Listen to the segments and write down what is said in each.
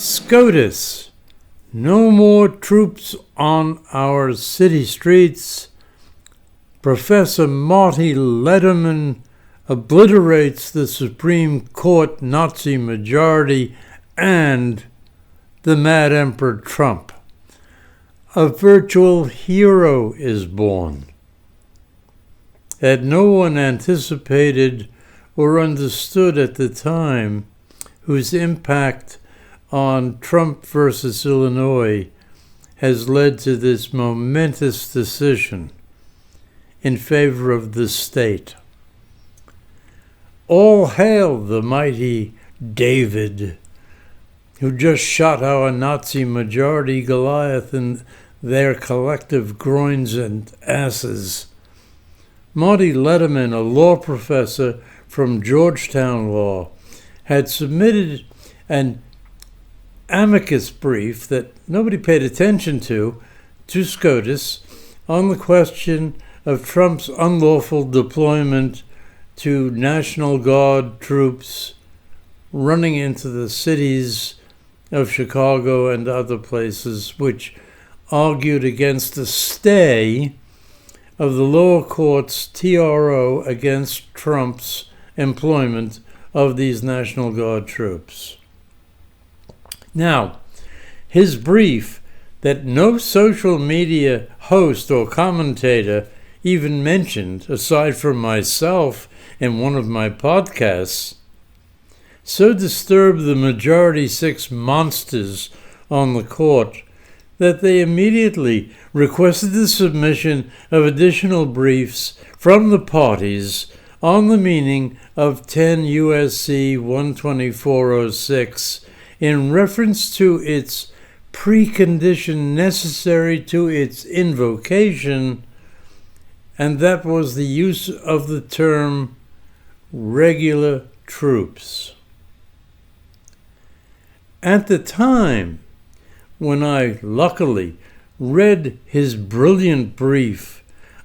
Scotus, no more troops on our city streets. Professor MARTY LEDERMAN obliterates the Supreme Court Nazi majority and the Mad Emperor Trump. A virtual hero is born that no one anticipated or understood at the time, whose impact on Trump versus Illinois has led to this momentous decision in favor of the state. All hail the mighty David, who just shot our Nazi majority Goliath in their collective groins and asses. MARTY LEDERMAN, a law professor from Georgetown Law, had submitted an AMICUS brief that nobody paid attention to Scotus on the question of Trump's unlawful deployment to National Guard troops running into the cities of Chicago and other places, which argued against a stay of the lower court's TRO against Trump's employment of these National Guard troops. Now, his brief that no social media host or commentator even mentioned, aside from myself in one of my podcasts, so disturbed the majority six monsters on the court that they immediately requested the submission of additional briefs from the parties on the meaning of 10 U.S.C. 12406 in reference to its precondition necessary to its invocation, and that was the use of the term regular troops. At the time when I luckily read his brilliant brief,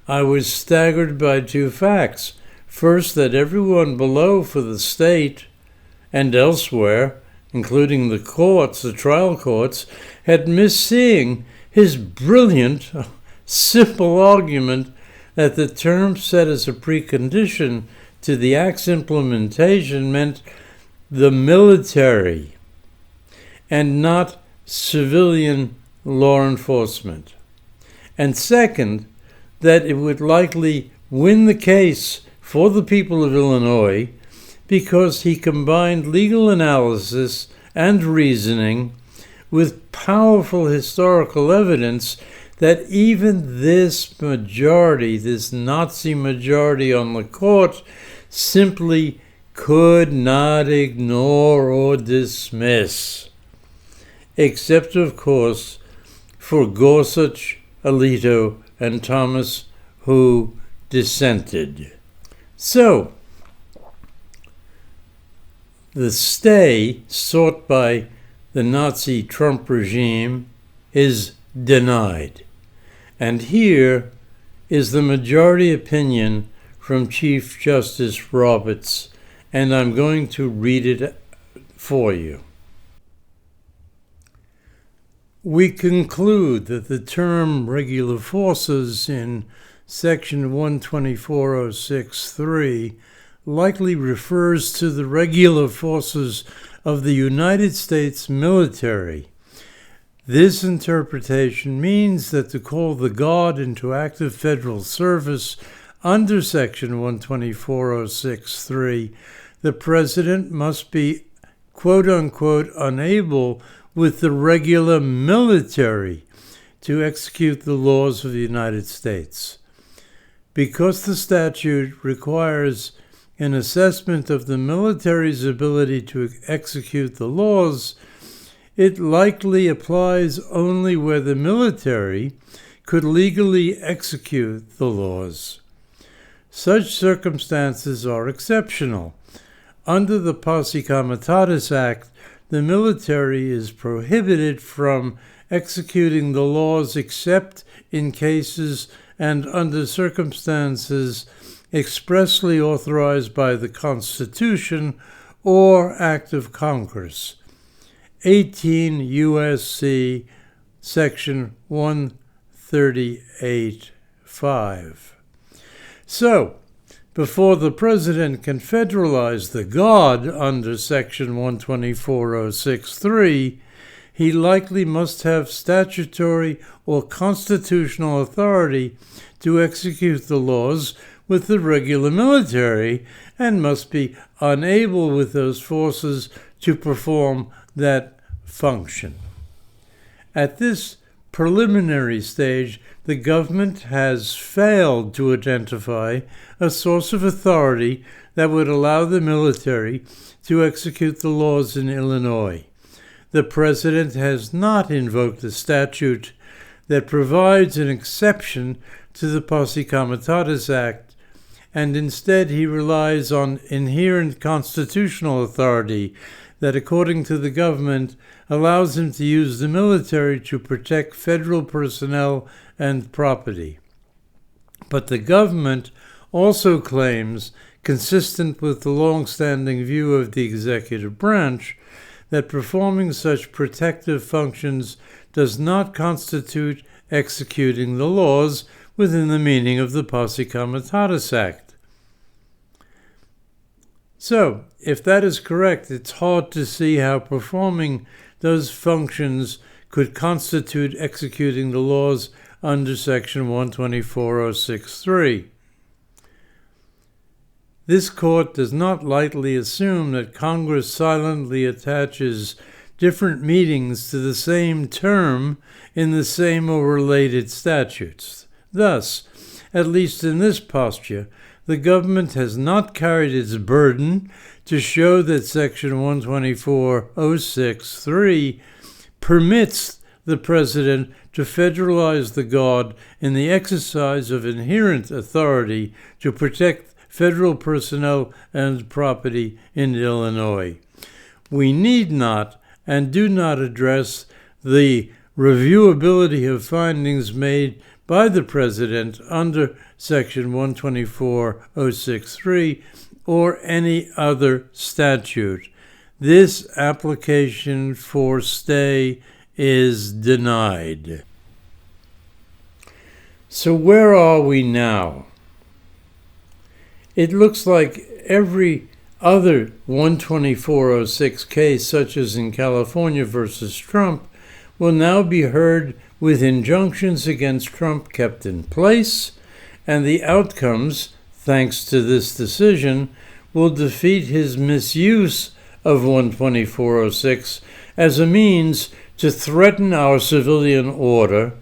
I was staggered by two facts. First, that everyone below for the state and elsewhere, including the courts, the trial courts, had missed seeing his brilliant, simple argument that the term set as a precondition to the act's implementation meant the military and not civilian law enforcement. And second, that it would likely win the case for the people of Illinois because he combined legal analysis and reasoning with powerful historical evidence that even this majority, this Nazi majority on the court, simply could not ignore or dismiss, except, of course, for Gorsuch, Alito, and Thomas, who dissented. So, the stay sought by the Nazi Trump regime is denied. And here is the majority opinion from Chief Justice Roberts, and I'm going to read it for you. We conclude that the term regular forces in Section 12406(3) likely refers to the regular forces of the United States military. This interpretation means that to call the Guard into active federal service under Section 12406(3), the President must be, quote-unquote, unable with the regular military to execute the laws of the United States. Because the statute requires an assessment of the military's ability to execute the laws, it likely applies only where the military could legally execute the laws. Such circumstances are exceptional. Under the Posse Comitatus Act, the military is prohibited from executing the laws except in cases and under circumstances expressly authorized by the Constitution or Act of Congress. 18 U.S.C. Section 138(5). So, before the president can federalize the God under Section 124.06(3), he likely must have statutory or constitutional authority to execute the laws with the regular military, and must be unable with those forces to perform that function. At this preliminary stage, the government has failed to identify a source of authority that would allow the military to execute the laws in Illinois. The president has not invoked a statute that provides an exception to the Posse Comitatus Act, and instead he relies on inherent constitutional authority that, according to the government, allows him to use the military to protect federal personnel and property. But the government also claims, consistent with the long-standing view of the executive branch, that performing such protective functions does not constitute executing the laws within the meaning of the Posse Comitatus Act. So, if that is correct, it's hard to see how performing those functions could constitute executing the laws under Section 124.06(3). This court does not lightly assume that Congress silently attaches different meanings to the same term in the same or related statutes. Thus, at least in this posture, the government has not carried its burden to show that Section 124.06(3) permits the president to federalize the God in the exercise of inherent authority to protect federal personnel and property in Illinois. We need not and do not address the reviewability of findings made by the president under Section 124.06(3) or any other statute. This application for stay is denied. So where are we now? It looks like every other 124.06 case, such as in California versus Trump, will now be heard with injunctions against Trump kept in place, and the outcomes, thanks to this decision, will defeat his misuse of 124.06 as a means to threaten our civilian order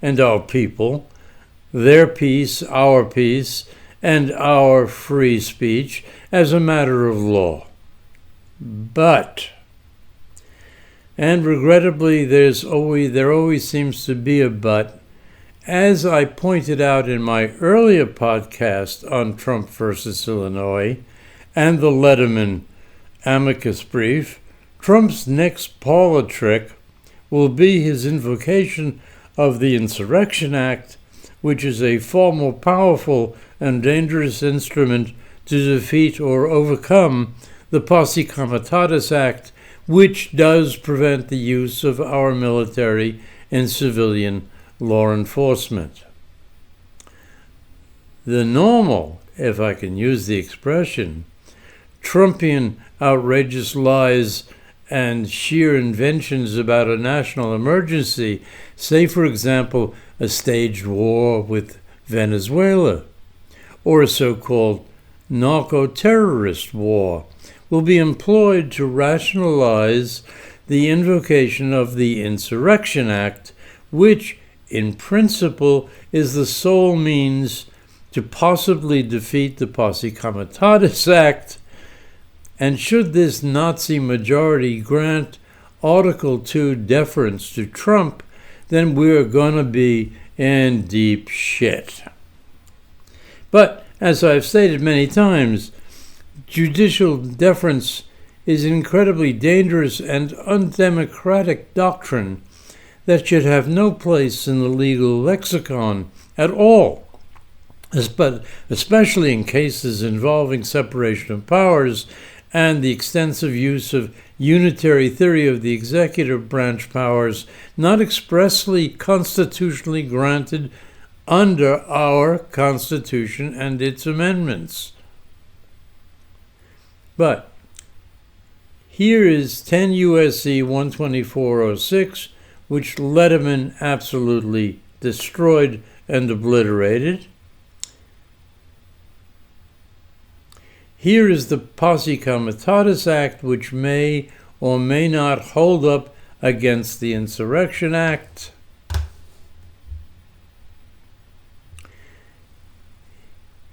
and our people, their peace, our peace, and our free speech as a matter of law. But, and regrettably there always seems to be a but, as I pointed out in my earlier podcast on Trump versus Illinois and the LEDERMAN amicus brief, Trump's next parlor trick will be his invocation of the Insurrection Act, which is a far more powerful and dangerous instrument to defeat or overcome the Posse Comitatus Act, which does prevent the use of our military in civilian law enforcement. The normal, if I can use the expression, Trumpian outrageous lies and sheer inventions about a national emergency, say, for example, a staged war with Venezuela, or a so-called narco-terrorist war, will be employed to rationalize the invocation of the Insurrection Act, which, in principle, is the sole means to possibly defeat the Posse Comitatus Act. And should this Nazi majority grant Article 2 deference to Trump, then we're going to be in deep shit. But, as I've stated many times, judicial deference is an incredibly dangerous and undemocratic doctrine that should have no place in the legal lexicon at all, especially in cases involving separation of powers and the extensive use of unitary theory of the executive branch powers not expressly constitutionally granted under our Constitution and its amendments. But here is 10 U.S.C. 124.06, which LEDERMAN absolutely destroyed and obliterated. Here is the Posse Comitatus Act, which may or may not hold up against the Insurrection Act.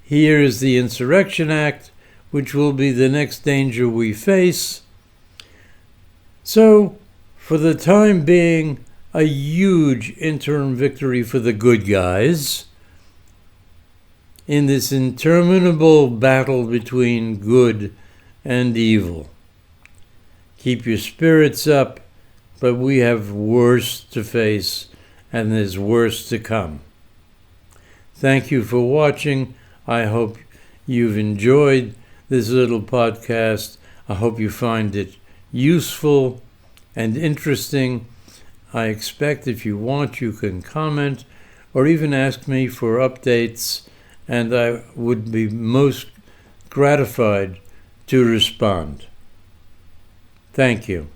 Here is the Insurrection Act, which will be the next danger we face. So, for the time being, a huge interim victory for the good guys in this interminable battle between good and evil. Keep your spirits up, but we have worse to face, and there's worse to come. Thank you for watching. I hope you've enjoyed this little podcast. I hope you find it useful and interesting. I expect if you want, you can comment or even ask me for updates, and I would be most gratified to respond. Thank you.